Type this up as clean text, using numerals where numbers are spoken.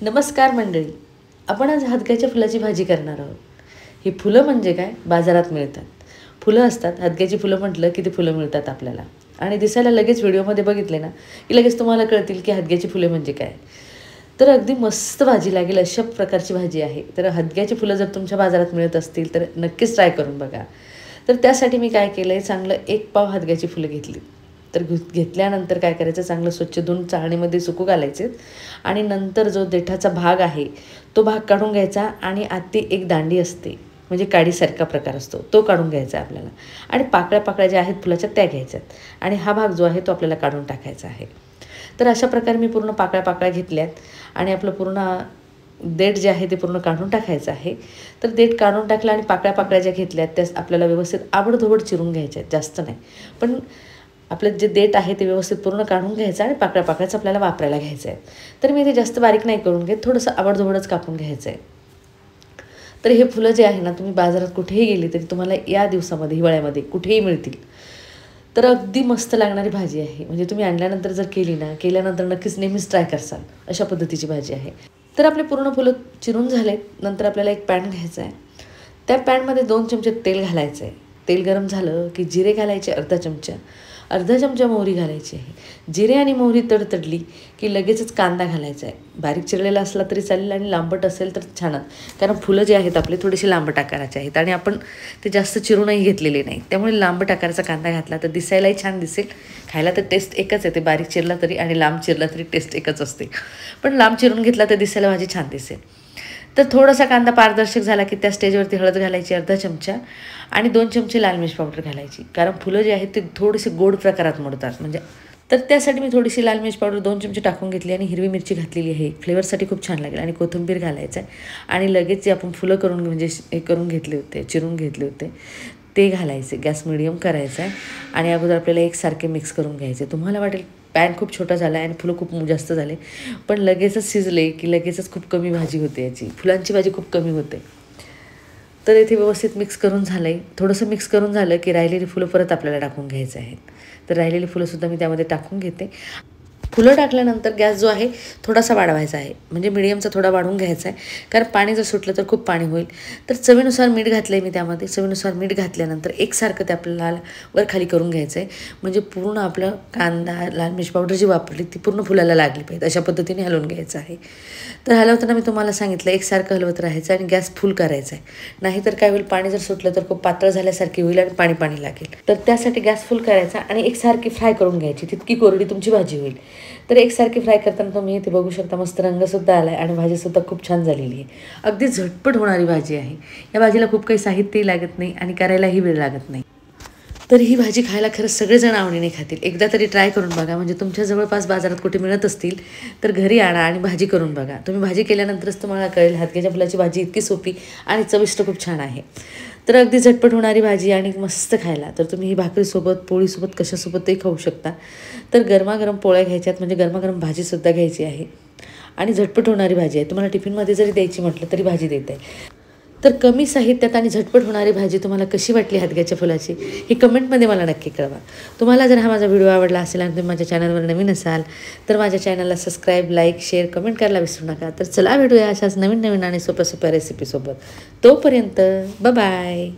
नमस्कार मंडळी. आपण आज हदग्याच्या फुलाची भाजी करणार आहोत. ही फुलं म्हणजे काय, बाजारात मिळतात. फुलं असतात, हदग्याची फुलं म्हटलं की ती फुलं मिळतात आपल्याला आणि दिसायला लगेच व्हिडिओमध्ये बघितले ना की लगेच तुम्हाला कळतील की हदग्याची फुले म्हणजे काय. तर अगदी मस्त भाजी लागेल अशा प्रकारची भाजी आहे. तर हदग्याची फुलं जर तुमच्या बाजारात मिळत असतील तर नक्कीच ट्राय करून बघा. तर त्यासाठी मी काय केलं आहे, चांगलं 1 पाव हदग्याची फुलं घेतली. तर घेतल्यानंतर काय करायचं, चांगलं स्वच्छ धुवून चाळणीमध्ये सुकू घालायचे आणि नंतर जो देठाचा भाग आहे तो भाग काढून घ्यायचा आणि आतली एक दांडी असते म्हणजे काडीसारखा प्रकार असतो तो काढून घ्यायचा आपल्याला आणि पाकळ्या पाकळ्या ज्या आहेत फुलाच्या त्या घ्यायच्यात आणि हा भाग जो आहे तो आपल्याला काढून टाकायचा आहे. तर अशा प्रकारे मी पूर्ण पाकळ्या पाकळ्या घेतल्यात आणि आपलं पूर्ण देठ जे आहे ते पूर्ण काढून टाकायचं आहे. तर देठ काढून टाकलं आणि पाकळ्या पाकळ्या ज्या घेतल्यात त्या आपल्याला व्यवस्थित आबडधोबड चिरून घ्यायच्या आहेत, जास्त नाही. पण आपलं जे देठ आहे ते व्यवस्थित पूर्ण काढून घ्यायचं आणि पाकळ्या पाकळ्याच आपल्याला वापरायला घ्यायचं आहे. तर मी ते जास्त बारीक नाही करून घेत, थोडंसं आबडधोबडच कापून घ्यायचं आहे. तर हे फुलं जे आहे ना, तुम्ही बाजारात कुठेही गेली तरी तुम्हाला या दिवसामध्ये हिवाळ्यामध्ये कुठेही मिळतील. तर अगदी मस्त लागणारी भाजी आहे. म्हणजे तुम्ही आणल्यानंतर जर केली ना, केल्यानंतर नक्कीच नेहमीच ट्राय करसाल अशा पद्धतीची भाजी आहे. तर आपले पूर्ण फुलं चिरून झालेत. नंतर आपल्याला एक पॅन घ्यायचा आहे. त्या पॅनमध्ये 2 चमचे तेल घालायचं आहे. तेल गरम झालं की जिरे घालायचे अर्धा चमचा मोहरी घालायची आहे. जिरे आणि मोहरी तडतडली की लगेचच कांदा घालायचा आहे. बारीक चिरलेला असला तरी चालेल आणि लांबट असेल तर छानच, कारण फुलं जे आहेत आपले थोडेसे लांबट आकाराचे आहेत आणि आपण ते जास्त चिरूनही घेतलेले नाही. त्यामुळे लांबट आकाराचा कांदा घातला तर दिसायलाही छान दिसेल, खायला तर टेस्ट एकच येते, बारीक चिरला तरी आणि लांब चिरला तरी टेस्ट एकच असते. पण लांब चिरून घेतला तर दिसायला भाजी छान दिसेल. तर थोडासा कांदा पारदर्शक झाला की त्या स्टेजवरती हळद घालायची अर्धा चमचा आणि 2 चमचे लाल मिर्च पावडर घालायची, कारण फुलं जे आहेत ते थोडेसे गोड प्रकारात मोडतात म्हणजे. तर त्यासाठी मी थोडीशी लाल मिर्च पावडर 2 चमचे टाकून घेतली आणि हिरवी मिरची घातलेली आहे, फ्लेवरसाठी खूप छान लागेल. आणि कोथिंबीर घालायचं आहे आणि लगेच जे आपण फुलं करून म्हणजे हे करून घेतले होते, चिरून घेतले होते ते घालायचे. गॅस मिडियम करायचा आहे आणि अगोदर आपल्याला एकसारखे मिक्स करून घ्यायचे. तुम्हाला वाटेल पॅन खूप छोटा झाला आहे आणि फुलं खूप जास्त झाले, पण लगेचच शिजले की लगेचच खूप कमी भाजी होते याची, फुलांची भाजी खूप कमी होते. तर इथे व्यवस्थित मिक्स करून झालं आहे. थोडंसं मिक्स करून झालं की राहिलेली फुलं परत आपल्याला टाकून घ्यायचं आहेत. तर राहिलेली फुलंसुद्धा मी त्यामध्ये टाकून घेते. फुलं टाकल्यानंतर गॅस जो आहे थोडासा वाढवायचा आहे, म्हणजे मिडियमचा थोडा वाढवून घ्यायचा आहे, कारण पाणी जर सुटलं तर खूप पाणी होईल. तर चवीनुसार मीठ घातलं आहे मी त्यामध्ये. चवीनुसार मीठ घातल्यानंतर एकसारखं ते आपल्याला वर खाली करून घ्यायचं आहे, म्हणजे पूर्ण आपलं कांदा लाल मिर्च पावडर जी वापरली ती पूर्ण फुलाला लागली पाहिजे अशा पद्धतीने हलवून घ्यायचं आहे. तर हलवताना मी तुम्हाला सांगितलं एकसारखं हलवत राहायचं आणि गॅस फुल करायचा आहे, नाहीतर काय होईल, पाणी जर सुटलं तर खूप पातळ झाल्यासारखी होईल आणि पाणी पाणी लागेल. तर त्यासाठी गॅस फुल करायचा आणि एकसारखी फ्राय करून घ्यायची, तितकी कोरडी तुमची भाजी होईल. तर एकसारखी फ्राय करताना तुम्ही इथे बघू शकता मस्त रंगसुद्धा आला आहे आणि भाजीसुद्धा खूप छान झालेली आहे. अगदी झटपट होणारी भाजी आहे. या भाजीला खूप काही साहित्यही लागत नाही आणि करायलाही वेळ लागत नाही. तर ही भाजी खायला खरंच सगळेजण आवडीने खातील. एकदा तरी ट्राय करून बघा. म्हणजे तुमच्या जवळपास बाजारात कुठे मिळत असतील तर घरी आणा आणि भाजी करून बघा. तुम्ही भाजी केल्यानंतरच तुम्हाला कळेल हदग्याच्या फुलाची भाजी इतकी सोपी आणि चविष्ट खूप छान आहे. तर अगदी झटपट होणारी भाजी आणि मस्त खायला. तर तुम्ही ही भाकरीसोबत पोळीसोबत कशासोबतही खाऊ शकता. तर गरमागरम पोळ्या घ्यायच्यात, म्हणजे गरमागरम भाजीसुद्धा घ्यायची आहे आणि झटपट होणारी भाजी आहे. तुम्हाला टिफिनमध्ये जरी द्यायची म्हटलं तरी भाजी देत आहे. तर कमी साहित्यात आणि झटपट होणारी भाजी तुम्हाला कशी वाटली हदग्याच्या फुलाची ही कमेंटमध्ये मला नक्की कळवा. तुम्हाला जर हा माझा व्हिडिओ आवडला असेल आणि तुम्ही माझ्या चॅनलवर नवीन असाल तर माझ्या चॅनलला सबस्क्राईब, लाईक, शेअर, कमेंट करायला विसरू नका. तर चला भेटूया अशाच नवीन नवीन आणि सोप्या सोप्या रेसिपीसोबत. तोपर्यंत बाय.